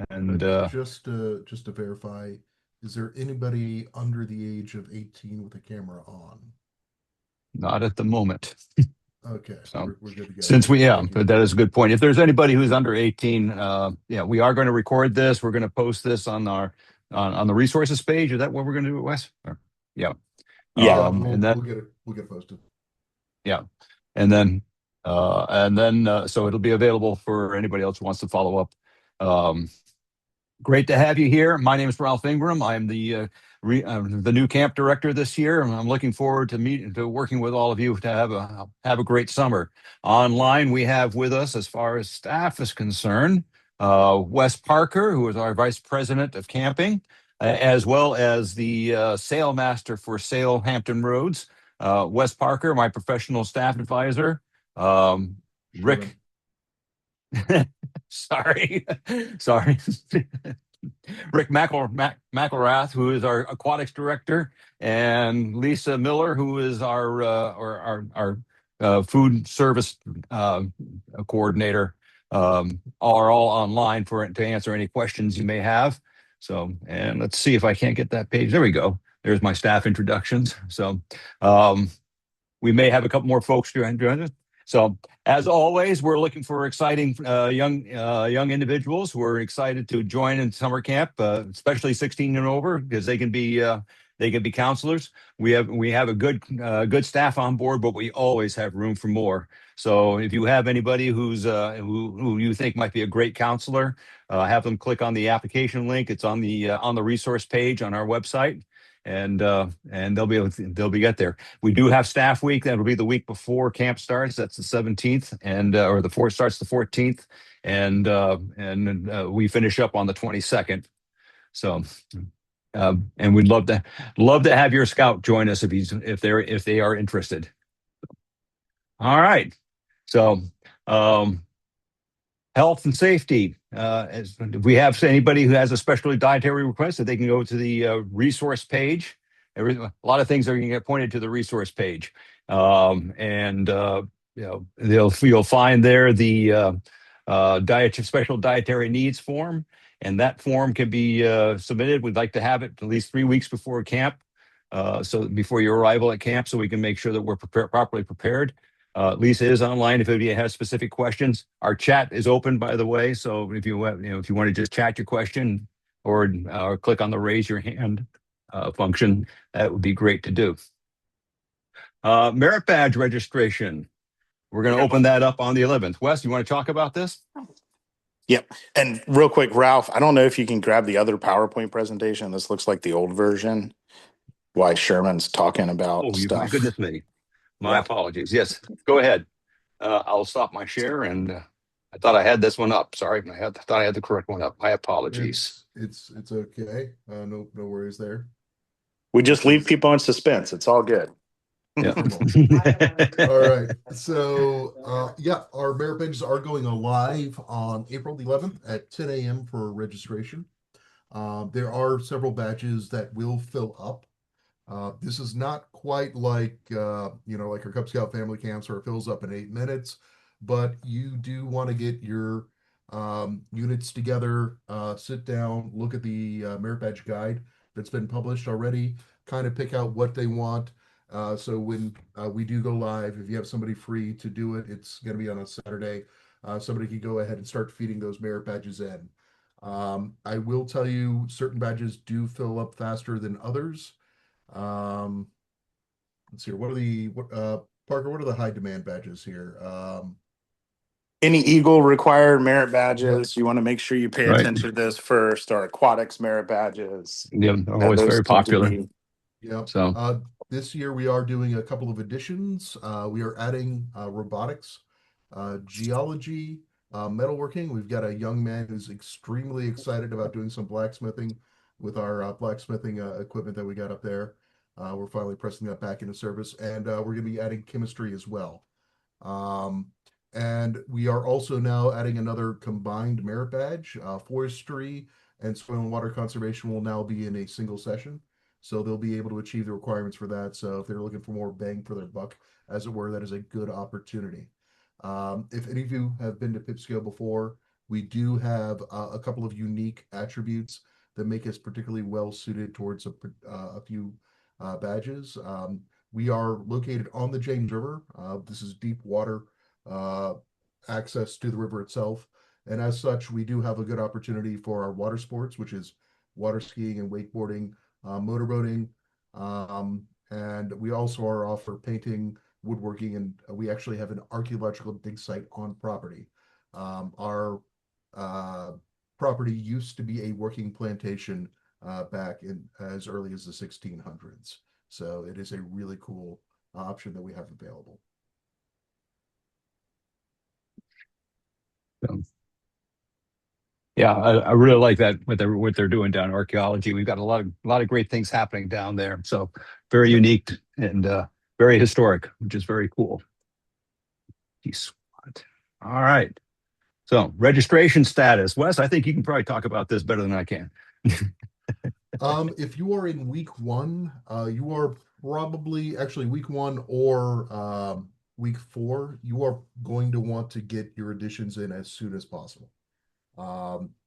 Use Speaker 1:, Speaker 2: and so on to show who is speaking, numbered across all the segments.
Speaker 1: And
Speaker 2: Just to verify, is there anybody under the age of 18 with a camera on?
Speaker 1: not at the moment.
Speaker 2: Okay,
Speaker 1: So
Speaker 2: we're good to go
Speaker 1: since
Speaker 2: then.
Speaker 1: we, yeah,
Speaker 2: Thank you.
Speaker 1: but that is a good point. If there's anybody who's under 18, yeah, we are going to record this. We're going to post this on our on the resources page. Is that what we're going to do, Wes? Yeah.
Speaker 3: Yeah.
Speaker 2: Yeah,
Speaker 1: And then
Speaker 2: we'll get it posted.
Speaker 1: yeah, and then so it'll be available for anybody else who wants to follow up. Um, Great to have you here. My name is Ralph Ingram. I'm the new camp director this year, and I'm looking forward to working with all of you to have a great summer. Online, we have with us, as far as staff is concerned, Wes Parker, who is our vice president of camping, as well as the sail master for Sail Hampton Roads. Wes Parker, my professional staff advisor.
Speaker 2: Sherman.
Speaker 1: Rick, sorry, sorry. Rick McElrath, who is our aquatics director, and Lisa Miller, who is our food service coordinator, are all online to answer any questions you may have. So, and let's see if I can't get that page. There we go. There's my staff introductions. So, um, we may have a couple more folks join us. So, as always, we're looking for exciting young individuals who are excited to join in summer camp, especially 16 and over, because they can be counselors. We have a good staff on board, but we always have room for more. So, if you have anybody who you think might be a great counselor, have them click on the application link. It's on the resource page on our website, and they'll be get there. We do have staff week. That'll be the week before camp starts. That's the 17th, and or the fourth starts the 14th, and we finish up on the 22nd. So, and we'd love to have your scout join us if they are interested. All right. So, um, health and safety. If we have anybody who has a special dietary request, that they can go to the resource page. A lot of things are going to get pointed to the resource page, and you'll find there the special dietary needs form, and that form can be submitted. We'd like to have it at least 3 weeks before camp, so before your arrival at camp, so we can make sure that we're properly prepared. Lisa is online if anybody has specific questions. Our chat is open, by the way, so if if you want to just chat your question or click on the raise your hand function, that would be great to do. Merit badge registration. We're going to open that up on the 11th. Wes, you want to talk about this?
Speaker 3: Yep. And real quick, Ralph, I don't know if you can grab the other PowerPoint presentation. This looks like the old version. Why Sherman's talking about
Speaker 1: Oh, my
Speaker 3: stuff.
Speaker 1: goodness me. My
Speaker 3: Yeah.
Speaker 1: apologies. Yes, go ahead. I'll stop my share, and I thought I had this one up. Sorry, thought I had the correct one up. My apologies.
Speaker 2: It's okay. No worries there.
Speaker 3: We just leave people in suspense. It's all good.
Speaker 1: Yeah.
Speaker 2: All right. So, yeah, our merit badges are going live on April the 11th at 10 a.m. for registration. There are several badges that will fill up. This is not quite like like our Cub Scout family camps where it fills up in 8 minutes, but you do want to get your units together, sit down, look at the merit badge guide that's been published already, kind of pick out what they want. So when we do go live, if you have somebody free to do it, it's going to be on a Saturday. Somebody can go ahead and start feeding those merit badges in. I will tell you, certain badges do fill up faster than others. Um, let's see here. Parker, what are the high demand badges here?
Speaker 3: Any Eagle required merit
Speaker 2: Yep,
Speaker 3: badges, you want to make sure you pay
Speaker 1: Right.
Speaker 3: attention to this first. Our aquatics merit badges.
Speaker 1: Yeah, always
Speaker 3: Those
Speaker 1: very
Speaker 3: tend to
Speaker 1: popular.
Speaker 3: be.
Speaker 2: yep.
Speaker 1: So,
Speaker 2: This year we are doing a couple of additions. We are adding robotics, geology, metalworking. We've got a young man who's extremely excited about doing some blacksmithing with our blacksmithing equipment that we got up there. We're finally pressing that back into service, and we're going to be adding chemistry as well. Um, and we are also now adding another combined merit badge. Forestry and soil and water conservation will now be in a single session. So they'll be able to achieve the requirements for that. So if they're looking for more bang for their buck, as it were, that is a good opportunity. If any of you have been to Pipsico before, We do have a couple of unique attributes that make us particularly well suited towards a few badges. We are located on the James River. This is deep water uh, access to the river itself. And as such, we do have a good opportunity for our water sports, which is water skiing and wakeboarding, motorboating. And we also are offer painting, woodworking, and we actually have an archaeological dig site on property. Our uh, property used to be a working plantation back in as early as the 1600s. So it is a really cool option that we have available.
Speaker 1: So, yeah, I really like that what they're doing down in archaeology. We've got a lot of great things happening down there. So very
Speaker 2: Yep.
Speaker 1: unique and very historic, which is very cool. All right. So registration status, Wes. I think you can probably talk about this better than I can.
Speaker 2: If you are in week one, you are probably actually week one or week four, you are going to want to get your additions in as soon as possible.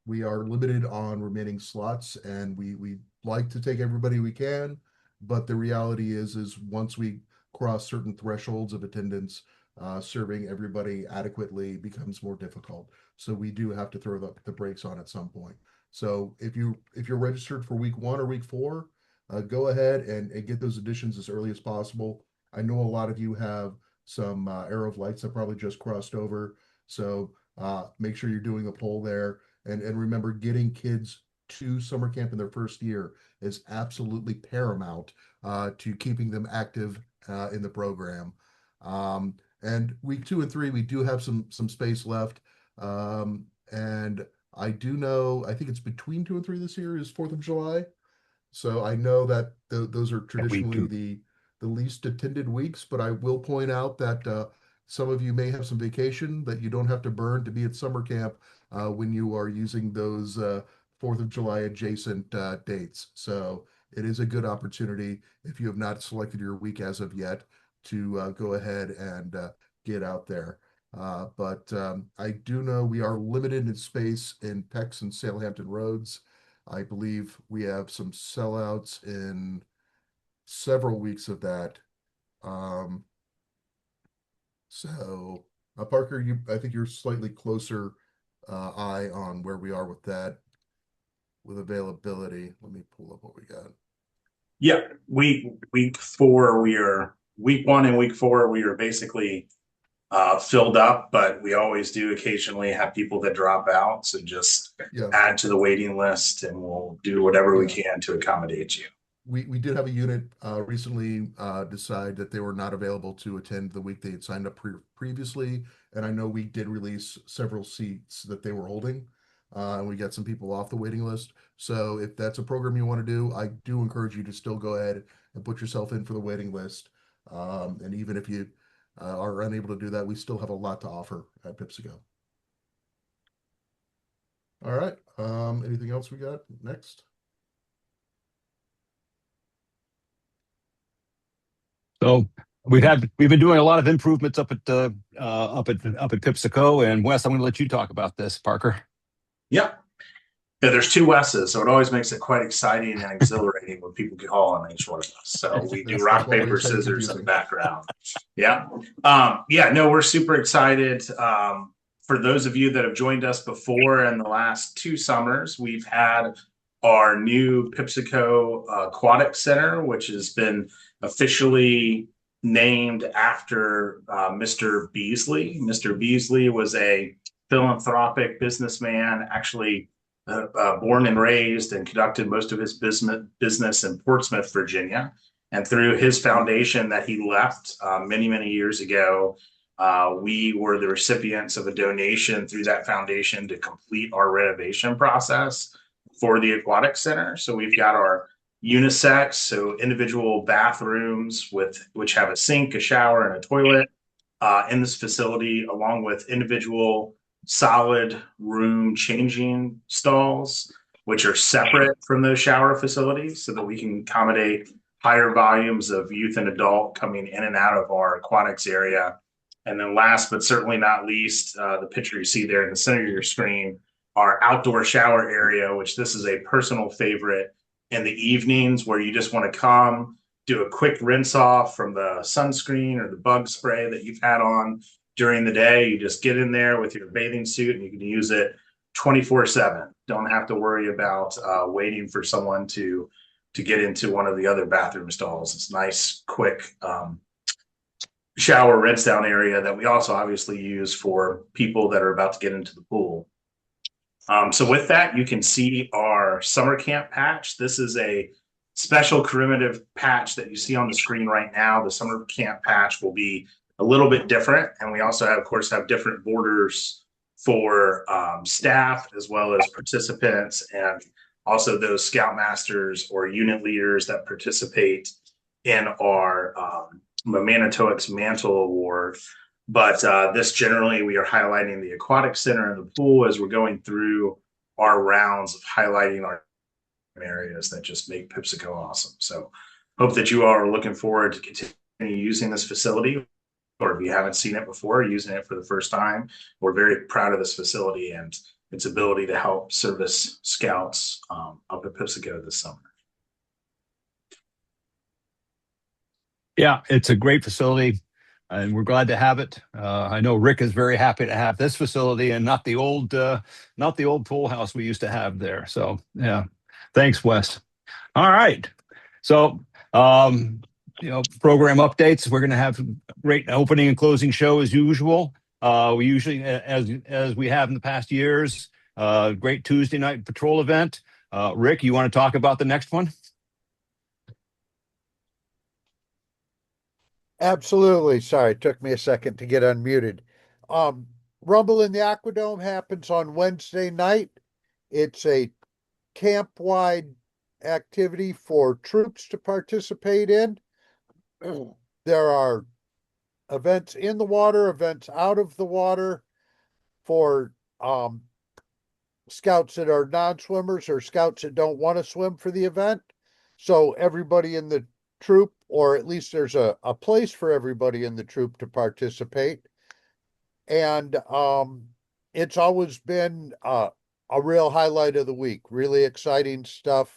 Speaker 2: We are limited on remaining slots, and we like to take everybody we can, but the reality is once we cross certain thresholds of attendance, serving everybody adequately becomes more difficult. So we do have to throw the brakes on at some point. So if you're registered for week one or week four, go ahead and get those additions as early as possible. I know a lot of you have some Arrow of Lights that probably just crossed over. So make sure you're doing a poll there. And remember, getting kids to summer camp in their first year is absolutely paramount to keeping them active in the program. And week two and three, we do have some space left. And I do know, I think it's between two and three this year is 4th of July. So I know that those are
Speaker 1: And we
Speaker 2: traditionally
Speaker 1: do.
Speaker 2: the least attended weeks, but I will point out that some of you may have some vacation that you don't have to burn to be at summer camp when you are using those 4th of July adjacent dates. So it is a good opportunity if you have not selected your week as of yet to go ahead and get out there. But I do know we are limited in space in Pex and Salehampton roads. I believe we have some sellouts in several weeks of that. Um, so Parker, I think you're slightly closer eye on where we are with that with availability. Let me pull up what we got.
Speaker 3: Yeah, week four, we are week one and week four, we are basically filled up, but we always do occasionally have people that drop out. So just
Speaker 2: Yeah,
Speaker 3: add to the waiting list and we'll do whatever we
Speaker 2: yeah.
Speaker 3: can to accommodate you.
Speaker 2: We did have a unit recently decide that they were not available to attend the week they had signed up previously, and I know we did release several seats that they were holding, and we got some people off the waiting list. So if that's a program you want to do, I do encourage you to still go ahead and put yourself in for the waiting list. And even if you are unable to do that, we still have a lot to offer at Pipsico. All right. Anything else we got next?
Speaker 1: So we've been doing a lot of improvements up at Pipsico. And Wes, I'm going to let you talk about this, Parker.
Speaker 3: Yep. Yeah, there's two S's, so it always makes it quite exciting and exhilarating when people call on each one of us. So we do
Speaker 2: That's
Speaker 3: rock,
Speaker 2: one way
Speaker 3: paper,
Speaker 2: of saying
Speaker 3: scissors in the
Speaker 2: confusing.
Speaker 3: background. Yeah. Yeah, no, we're super excited. For those of you that have joined us before in the last two summers, we've had our new Pipsico Aquatic Center, which has been officially named after Mr. Beasley. Mr. Beasley was a philanthropic businessman, actually born and raised and conducted most of his business in Portsmouth, Virginia. And through his foundation that he left many, many years ago, we were the recipients of a donation through that foundation to complete our renovation process for the Aquatic Center. So we've got our unisex, so individual bathrooms which have a sink, a shower, and a toilet in this facility, along with individual solid room changing stalls, which are separate from those shower facilities so that we can accommodate higher volumes of youth and adult coming in and out of our aquatics area And then last but certainly not least, the picture you see there in the center of your screen, our outdoor shower area, which this is a personal favorite in the evenings where you just want to come, do a quick rinse off from the sunscreen or the bug spray that you've had on during the day. You just get in there with your bathing suit and you can use it 24/7. Don't have to worry about waiting for someone to get into one of the other bathroom stalls. It's nice, quick shower rinse down area that we also obviously use for people that are about to get into the pool. So with that, you can see our summer camp patch. This is a special commemorative patch that you see on the screen right now. The summer camp patch will be a little bit different. And we also have, of course, have different borders for staff as well as participants, and also those scoutmasters or unit leaders that participate in our Manitowoc Mantle Award. But this generally, we are highlighting the aquatic center and the pool as we're going through our rounds of highlighting our areas that just make Pipsico awesome. So hope that you all are looking forward to continue using this facility, or if you haven't seen it before, using it for the first time. We're very proud of this facility and its ability to help service scouts up at Pipsico this summer.
Speaker 1: Yeah, it's a great facility, and we're glad to have it. I know Rick is very happy to have this facility and not the old pool house we used to have there. So yeah, thanks, Wes. All right, so program updates. We're going to have great opening and closing show as usual. We usually, as we have in the past years, great Tuesday night patrol event. Rick, you want to talk about the next one?
Speaker 4: Absolutely. Sorry, it took me a second to get unmuted. Rumble in the Aquadome happens on Wednesday night. It's a camp-wide activity for troops to participate in. There are events in the water, events out of the water for scouts that are non-swimmers or scouts that don't want to swim for the event. So everybody in the troop, or at least there's a place for everybody in the troop to participate. And it's always been a real highlight of the week. Really exciting stuff,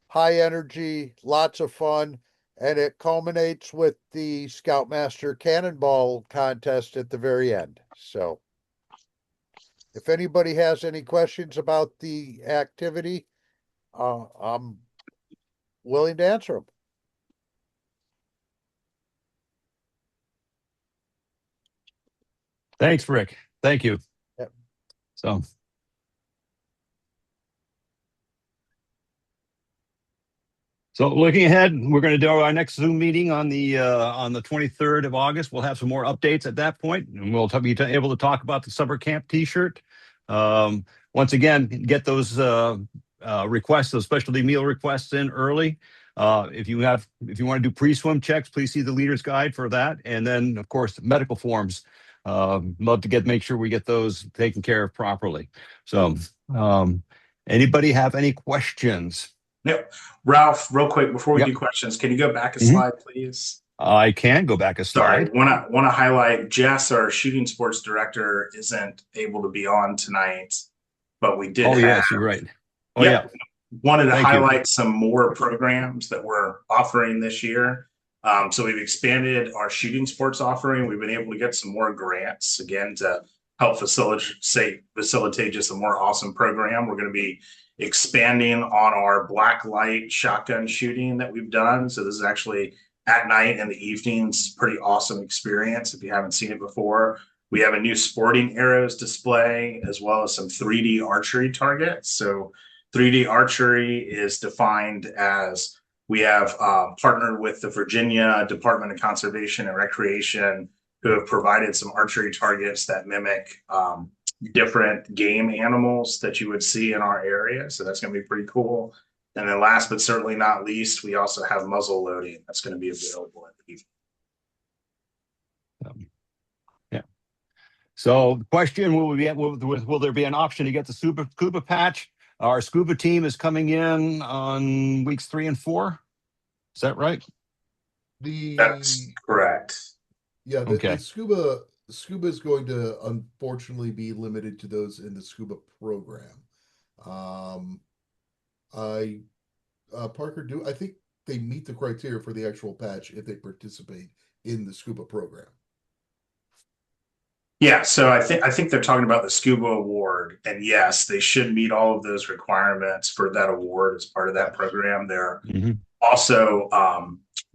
Speaker 4: high energy, lots of fun, and it culminates with the Scoutmaster Cannonball contest at the very end. So if anybody has any questions about the activity, I'm willing to answer them.
Speaker 1: Thanks, Rick. Thank you.
Speaker 4: Yep.
Speaker 1: So looking ahead, we're going to do our next Zoom meeting on the 23rd of August. We'll have some more updates at that point, and we'll be able to talk about the summer camp T-shirt. Once again, get those requests, those specialty meal requests in early. If you want to do pre-swim checks, please see the leader's guide for that. And then, of course, medical forms. Love to make sure we get those taken care of properly. So, anybody have any questions?
Speaker 3: Yep. Ralph, real quick before we do questions, can you go back a slide, please?
Speaker 1: I can go back a slide.
Speaker 3: Sorry, want to highlight Jess, our shooting sports director, isn't able to be on tonight, but we did.
Speaker 1: Oh yes, you're right. Oh yeah.
Speaker 3: Wanted to highlight some more programs that we're offering this year. So we've expanded our shooting sports offering. We've been able to get some more grants again to help facilitate just a more awesome program. We're going to be expanding on our black light shotgun shooting that we've done. So this is actually at night and the evenings, pretty awesome experience if you haven't seen it before. We have a new sporting arrows display as well as some 3D archery targets. So 3D archery is defined as we have partnered with the Virginia Department of Conservation and Recreation, who have provided some archery targets that mimic different game animals that you would see in our area. So that's going to be pretty cool. And then last but certainly not least, we also have muzzle loading that's going to be available at the evening.
Speaker 1: Yeah. So the question, will there be an option to get the scuba patch? Our scuba team is coming in on weeks 3 and 4. Is that right?
Speaker 3: That's correct.
Speaker 2: Yeah, the Scuba is going to unfortunately be limited to those in the scuba program. Um, I Parker, do I think they meet the criteria for the actual patch if they participate in the scuba program?
Speaker 3: Yeah, so I think they're talking about the scuba award, and yes, they should meet all of those requirements for that award as part of that program. They're
Speaker 1: Mhm.
Speaker 3: also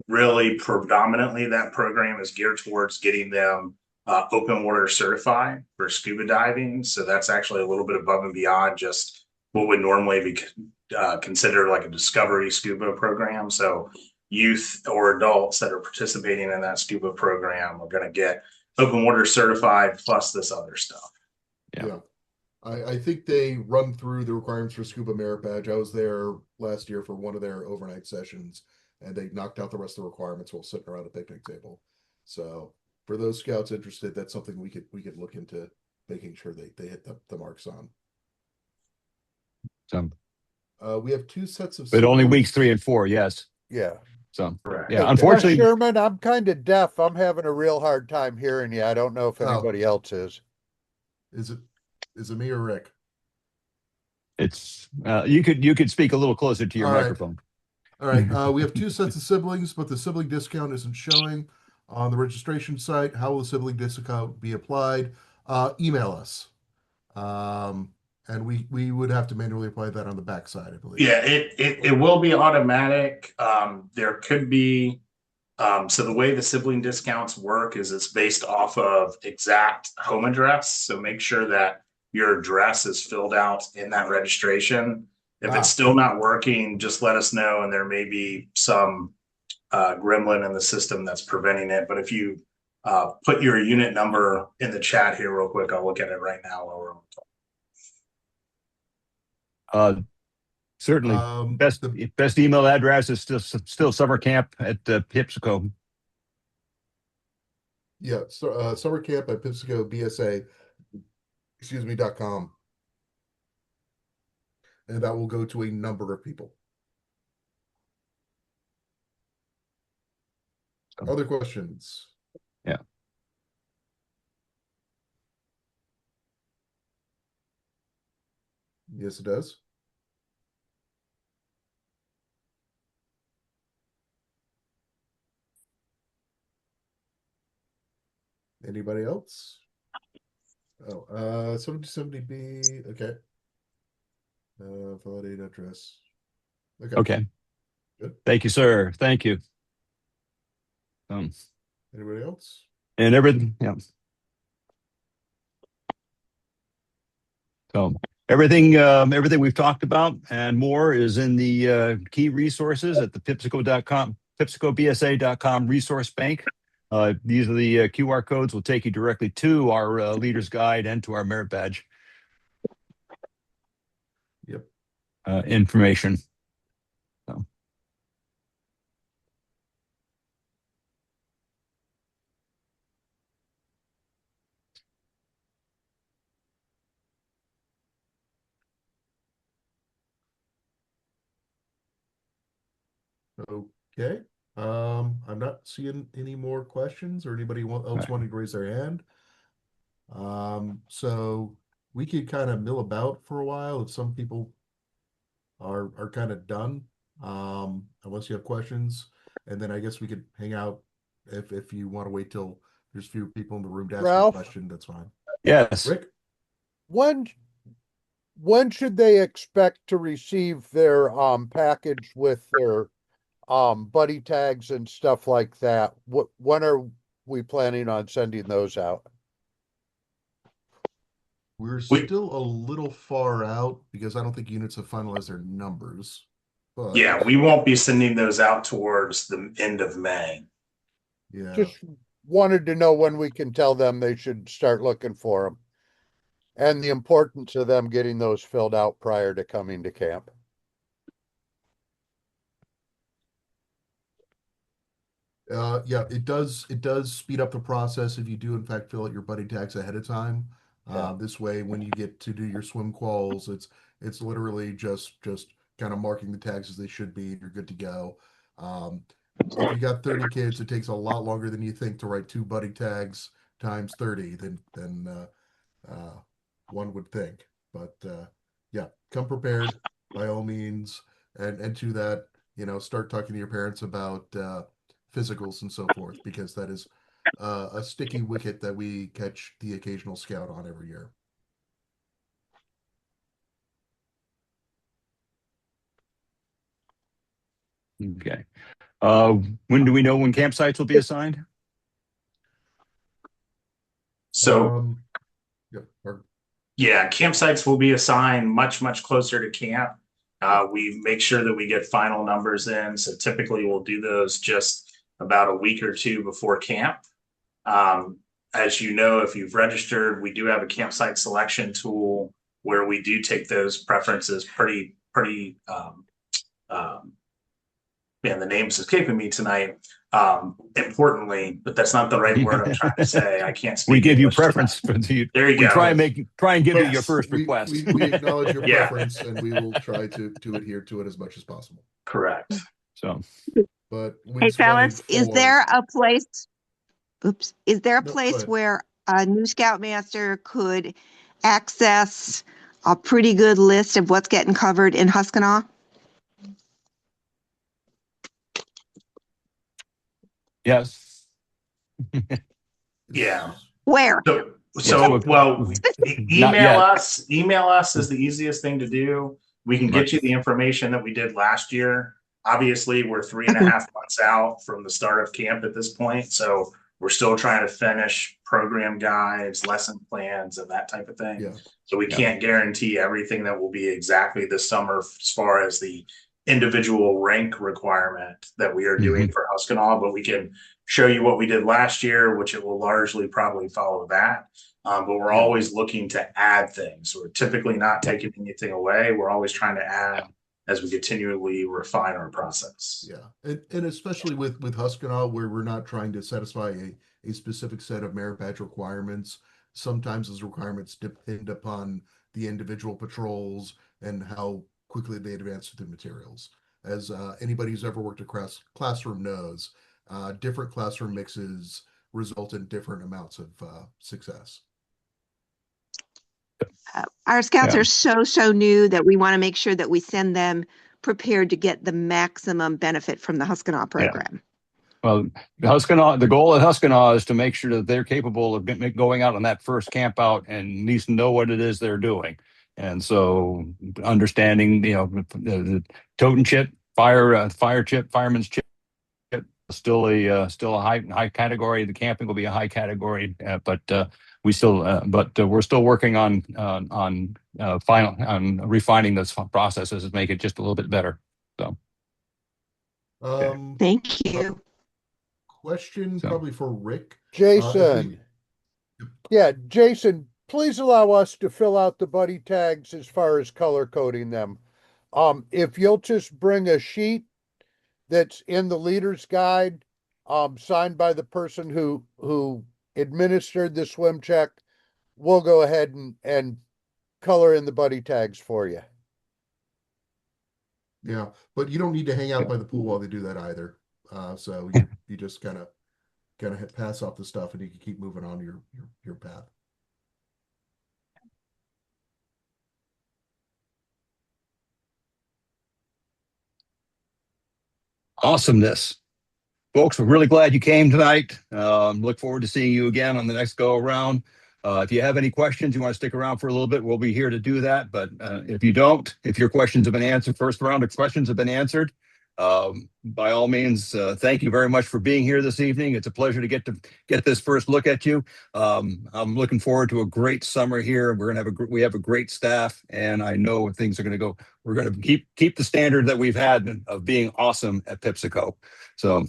Speaker 3: really predominantly that program is geared towards getting them open water certified for scuba diving. So that's actually a little bit above and beyond just what would normally be considered like a discovery scuba program. So youth or adults that are participating in that scuba program are going to get open water certified plus this other stuff.
Speaker 1: Yeah.
Speaker 2: Yeah. I think they run through the requirements for scuba merit badge. I was there last year for one of their overnight sessions, and they knocked out the rest of the requirements while sitting around a picnic table. So for those scouts interested, that's something we could look into making sure they hit the marks on.
Speaker 1: So,
Speaker 2: We have two sets of
Speaker 1: but only
Speaker 2: siblings.
Speaker 1: weeks 3 and 4. Yes.
Speaker 4: Yeah.
Speaker 1: So,
Speaker 3: Correct.
Speaker 1: yeah,
Speaker 4: Hey,
Speaker 1: unfortunately,
Speaker 4: Sherman, I'm kind of deaf. I'm having a real hard time hearing you. I don't know if
Speaker 2: Oh.
Speaker 4: anybody else is.
Speaker 2: Is it me or Rick?
Speaker 1: it's you could speak a little closer to your
Speaker 2: All right.
Speaker 1: microphone.
Speaker 2: All right. We have two sets of siblings, but the sibling discount isn't showing on the registration site. How will the sibling discount be applied? Email us. And we would have to manually apply that on the backside, I believe.
Speaker 3: Yeah, it will be automatic. There could be so the way the sibling discounts work is it's based off of exact home address. So make sure that your address is filled out in that registration. If it's still not working, just let us know, and there may be some gremlin in the system that's preventing it. But if you put your unit number in the chat here real quick, I'll look at it right now while we're on the
Speaker 1: Uh, certainly, best
Speaker 2: The
Speaker 1: best email address is still summer camp at Pipsico.
Speaker 2: Yeah, so, summer camp at Pipsico BSA, .com, and that will go to a number of people. Other questions?
Speaker 1: Yeah.
Speaker 2: Yes, it does. Anybody else? Oh, 7070B. Okay. Validate address. Okay.
Speaker 1: Okay.
Speaker 2: Good.
Speaker 1: Thank you, sir. Thank you.
Speaker 2: Anybody else?
Speaker 1: And everything, yeah. So everything we've talked about and more is in the key resources at the pipsico.com, pipsicobsa.com resource bank. These are the QR codes will take you directly to our leader's guide and to our merit badge.
Speaker 2: Yep.
Speaker 1: Information. So.
Speaker 2: Okay. I'm not seeing any more questions or anybody else wanting to raise their hand. So we could kind of mill about for a while if some people are kind of done. Unless you have questions, and then I guess we could hang out if you want to wait till there's fewer people in the room to ask you a
Speaker 4: Ralph?
Speaker 2: question. That's fine.
Speaker 1: Yes.
Speaker 2: Rick?
Speaker 4: When should they expect to receive their package with their buddy tags and stuff like that? When are we planning on sending those out?
Speaker 2: We're
Speaker 3: We,
Speaker 2: still a little far out because I don't think units have finalized their numbers. But
Speaker 3: yeah, we won't be sending those out towards the end of May.
Speaker 2: yeah.
Speaker 4: Just wanted to know when we can tell them they should start looking for them and the importance of them getting those filled out prior to coming to camp.
Speaker 2: Yeah, it does speed up the process if you do in fact fill out your buddy tags ahead of time.
Speaker 4: Yeah.
Speaker 2: This way, when you get to do your swim quals, it's literally just kind of marking the tags as they should be, and you're good to go. If you got 30 kids, it takes a lot longer than you think to write two buddy tags times 30 than one would think. But yeah, come prepared by all means, and to that, start talking to your parents about physicals and so forth, because that is a sticky wicket that we catch the occasional scout on every year.
Speaker 1: Okay. When do we know when campsites will be assigned?
Speaker 3: So
Speaker 2: Yeah,
Speaker 3: yeah, campsites will be assigned much, much closer to camp. We make sure that we get final numbers in. So typically we'll do those just about a week or two before camp. As you know, if you've registered, we do have a campsite selection tool where we do take those preferences pretty, man, the name's escaping me tonight. Importantly, but that's not the right word I'm trying to say. I can't speak.
Speaker 1: We give you
Speaker 3: English
Speaker 1: preference
Speaker 3: tonight.
Speaker 1: for the.
Speaker 3: There you
Speaker 1: We
Speaker 3: go.
Speaker 1: try and give you your
Speaker 3: Yes.
Speaker 1: first request.
Speaker 2: We acknowledge your
Speaker 3: Yeah.
Speaker 2: preference, and we will try to adhere to it as much as possible.
Speaker 3: Correct.
Speaker 1: So,
Speaker 2: But
Speaker 5: Hey,
Speaker 2: weeks one and
Speaker 5: fellas, is
Speaker 2: four-
Speaker 5: there a place, is there a
Speaker 2: No, go
Speaker 5: place
Speaker 2: ahead.
Speaker 5: where a new Scoutmaster could access a pretty good list of what's getting covered in Huskanaw?
Speaker 1: yes.
Speaker 3: Yeah.
Speaker 5: Where?
Speaker 3: So well,
Speaker 1: Not yet.
Speaker 3: Email us is the easiest thing to do. We can get
Speaker 1: Right.
Speaker 3: you the information that we did last year. Obviously, we're 3.5 months out from the start of camp at this point. So we're still trying to finish program guides, lesson plans, and that type of thing.
Speaker 2: Yeah.
Speaker 3: So we
Speaker 1: Yeah.
Speaker 3: can't guarantee everything that will be exactly this summer as far as the individual rank requirement that we are doing for Huskanaw, but we can show you what we did last year, which it will largely probably follow that. But we're
Speaker 2: Yeah.
Speaker 3: always looking to add things. We're typically not taking anything away. We're always trying to add as we continually refine our process.
Speaker 2: Yeah, and especially with Huskanaw, where we're not trying to satisfy a specific set of merit badge requirements. Sometimes those requirements depend upon the individual patrols and how quickly they advance through the materials. As anybody who's ever worked across classroom knows, different classroom mixes result in different amounts of success.
Speaker 5: Our scouts
Speaker 1: Yeah.
Speaker 5: are so new that we want to make sure that we send them prepared to get the maximum benefit from the Huskanaw program.
Speaker 1: Well, the goal at Huskanaw is to make sure that they're capable of going out on that first camp out and at least know what it is they're doing. And so understanding, the totem chip, fire chip, fireman's chip, still a high category. The camping will be a high category, but we're still working on refining those processes and make it just a little bit better. So,
Speaker 5: Thank you.
Speaker 2: Question probably for Rick.
Speaker 4: Jason. Yeah, Jason, please allow us to fill out the buddy tags as far as color coding them. If you'll just bring a sheet that's in the leader's guide, signed by the person who administered the swim check, we'll go ahead and color in the buddy tags for you.
Speaker 2: Yeah, but you don't need to hang out by the pool while they do that either. So you just kind of pass off the stuff, and you can keep moving on your path.
Speaker 1: awesomeness. Folks, we're really glad you came tonight. Look forward to seeing you again on the next go around. If you have any questions, you want to stick around for a little bit, we'll be here to do that. But if you don't, if your questions have been answered, first round of questions have been answered, by all means, thank you very much for being here this evening. It's a pleasure to get this first look at you. I'm looking forward to a great summer here. We have a great staff, and I know things are going to go. We're going to keep the standard that we've had of being awesome at Pipsico. So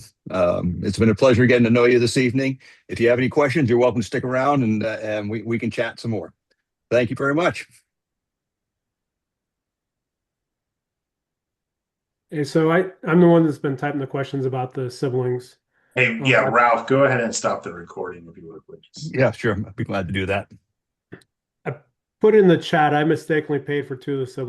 Speaker 1: it's been a pleasure getting to know you this evening. If you have any questions, you're welcome to stick around, and we can chat some more. Thank you very much.
Speaker 6: Hey, so I'm the one that's been typing the questions about the siblings.
Speaker 3: Hey, yeah, Ralph, go ahead and stop the recording if you would, please.
Speaker 1: Yeah, sure. I'd be glad to do that.
Speaker 6: I put in the chat, I mistakenly paid for 2 of the siblings.